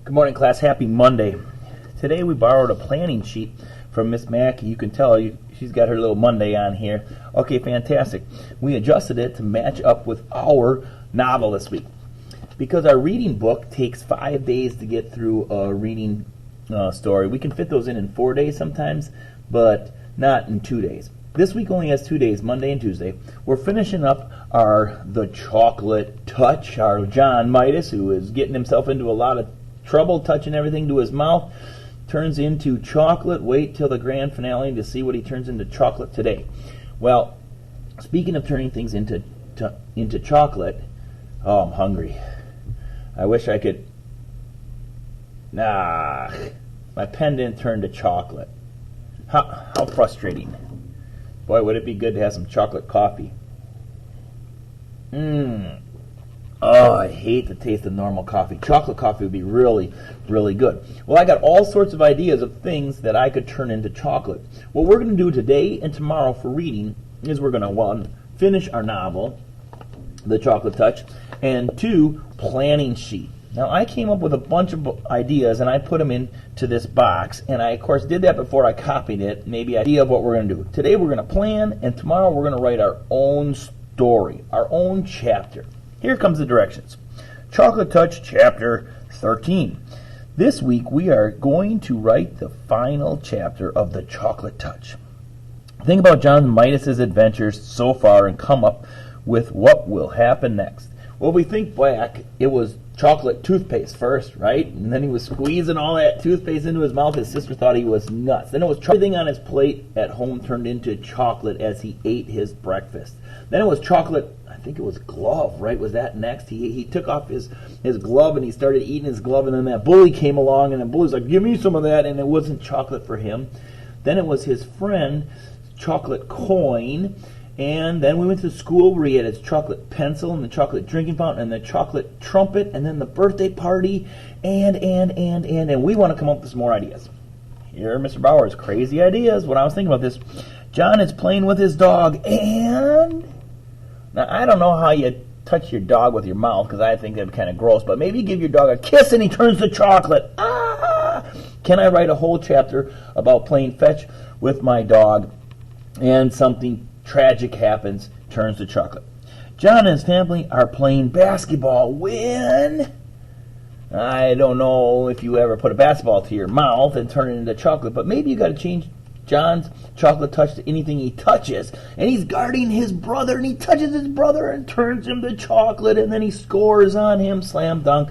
Good morning, class. Happy Monday. Today we borrowed a planning sheet from Miss Mackey. You can tell she's got her little Monday on here. Okay, fantastic. We adjusted it to match up with our novel this week. Because our reading book takes 5 days to get through a reading story, we can fit those in 4 days sometimes, but not in 2 days. This week only has 2 days, Monday and Tuesday. We're finishing up The Chocolate Touch, our John Midas, who is getting himself into a lot of trouble touching everything to his mouth, turns into chocolate. Wait till the grand finale to see what he turns into chocolate today. Well, speaking of turning things into chocolate, oh, I'm hungry. I wish I could. My pen didn't turn to chocolate. How frustrating. Boy, would it be good to have some chocolate coffee. Oh, I hate the taste of normal coffee. Chocolate coffee would be really, really good. Well, I got all sorts of ideas of things that I could turn into chocolate. What we're going to do today and tomorrow for reading is we're going to, 1, finish our novel, The Chocolate Touch, and 2, planning sheet. Now, I came up with a bunch of ideas, and I put them into this box, and I, of course, did that before I copied it, maybe idea of what we're going to do. Today we're going to plan, and tomorrow we're going to write our own story, our own chapter. Here comes the directions. Chocolate Touch, Chapter 13. This week we are going to write the final chapter of The Chocolate Touch. Think about John Midas's adventures so far and come up with what will happen next. Well, we think back, it was chocolate toothpaste first, right? And then he was squeezing all that toothpaste into his mouth. His sister thought he was nuts. Then it was everything on his plate at home turned into chocolate as he ate his breakfast. Then it was chocolate, I think it was glove, right? Was that next? He took off his glove and he started eating his glove, and then that bully came along and the bully's like, give me some of that, and it wasn't chocolate for him. Then it was his friend, chocolate coin. And then we went to school where he had his chocolate pencil and the chocolate drinking fountain and the chocolate trumpet and then the birthday party and we want to come up with some more ideas. Here are Mr. Bauer's crazy ideas. When I was thinking about this, John is playing with his dog and... Now, I don't know how you touch your dog with your mouth because I think that'd be kind of gross, but maybe you give your dog a kiss and he turns to chocolate. Can I write a whole chapter about playing fetch with my dog and something tragic happens, turns to chocolate? John and his family are playing basketball when... I don't know if you ever put a basketball to your mouth and turn it into chocolate, but maybe you got to change John's chocolate touch to anything he touches. And he's guarding his brother, and he touches his brother and turns him to chocolate, and then he scores on him, slam dunk.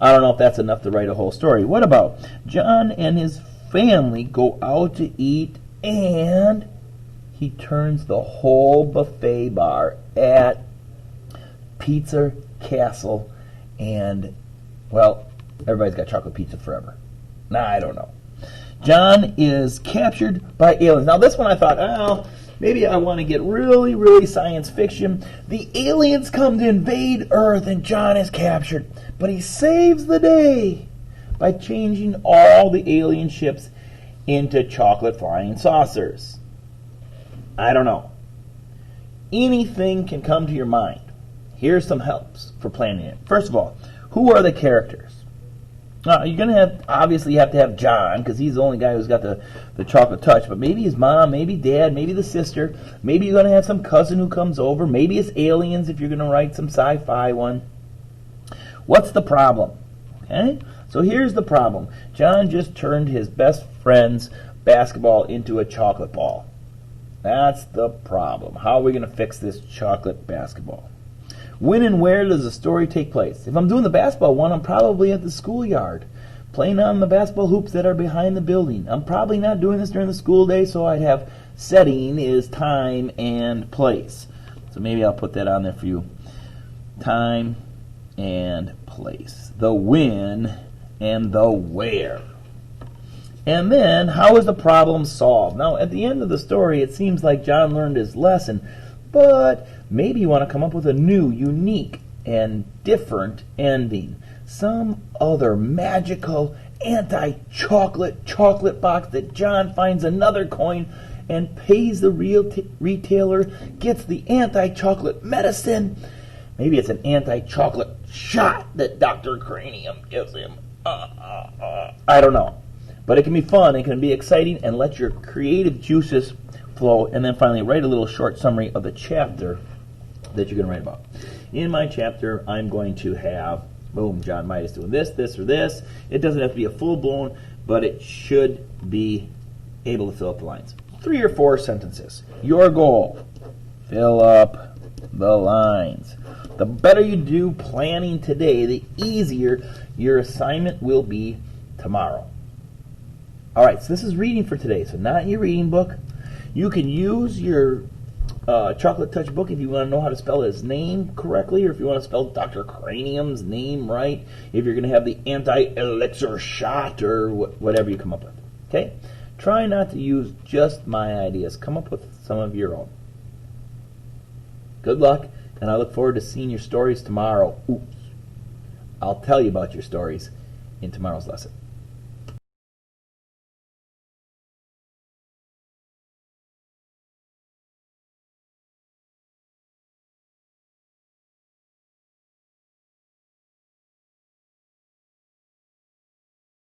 I don't know if that's enough to write a whole story. What about John and his family go out to eat, and he turns the whole buffet bar at Pizza Castle, and, well, everybody's got chocolate pizza forever. I don't know. John is captured by aliens. Now, this one I thought, maybe I want to get really, really science fiction. The aliens come to invade Earth, and John is captured. But he saves the day by changing all the alien ships into chocolate flying saucers. I don't know. Anything can come to your mind. Here's some helps for planning it. First of all, who are the characters? You're going to obviously have to have John, because he's the only guy who's got the chocolate touch, but maybe his mom, maybe dad, maybe the sister, maybe you're going to have some cousin who comes over, maybe it's aliens if you're going to write some sci-fi one. What's the problem? Okay, so here's the problem. John just turned his best friend's basketball into a chocolate ball. That's the problem. How are we going to fix this chocolate basketball? When and where does the story take place? If I'm doing the basketball one, I'm probably at the schoolyard, playing on the basketball hoops that are behind the building. I'm probably not doing this during the school day, so I'd have setting is time and place. So maybe I'll put that on there for you. Time and place. The when and the where. And then, how is the problem solved? Now, at the end of the story, it seems like John learned his lesson, but maybe you want to come up with a new, unique, and different ending. Some other magical, anti-chocolate chocolate box that John finds another coin and pays the real retailer, gets the anti-chocolate medicine. Maybe it's an anti-chocolate shot that Dr. Cranium gives him. I don't know. But it can be fun, it can be exciting, and let your creative juices flow. And then finally, write a little short summary of the chapter that you're going to write about. In my chapter, I'm going to have, boom, John Midas doing this, this, or this. It doesn't have to be a full-blown, but it should be able to fill up the lines. 3 or 4 sentences. Your goal, fill up the lines. The better you do planning today, the easier your assignment will be tomorrow. All right, so this is reading for today, so not in your reading book. You can use your Chocolate Touch book if you want to know how to spell his name correctly, or if you want to spell Dr. Cranium's name right, if you're going to have the anti-elixir shot, or whatever you come up with. Okay? Try not to use just my ideas. Come up with some of your own. Good luck, and I look forward to seeing your stories tomorrow. Oops. I'll tell you about your stories in tomorrow's lesson.